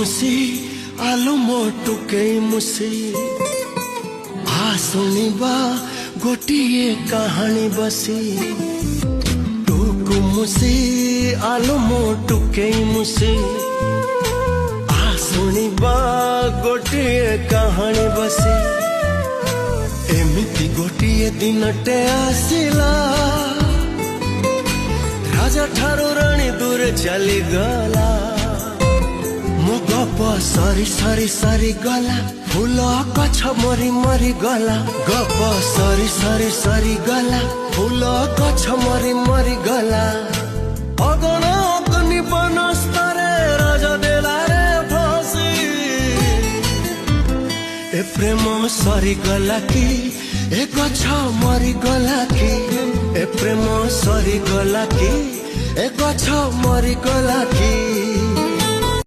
मुसी आलु मोटु केही मुसी आ सुनिबा गोटिए कहानी बसी टुकु मुसी आलु मोटु केही मुसी आ सुनिबा गोटिए कहानी बसी एमिति गोटिए दिनटे आसिला राजा ठारू राणी दूर चली गला मो गप सरी सरी सरी गला फूल गछ मरी मरी गला गप सरी सरी सरी गला फूल गछ मरी मरी गला अगन अग्नि बनस्तरे राजा देला रे फसी ए प्रेम सरी गला कि ए गछ मरी गला कि ए प्रेम सरी गला कि ए गछ मरी गला कि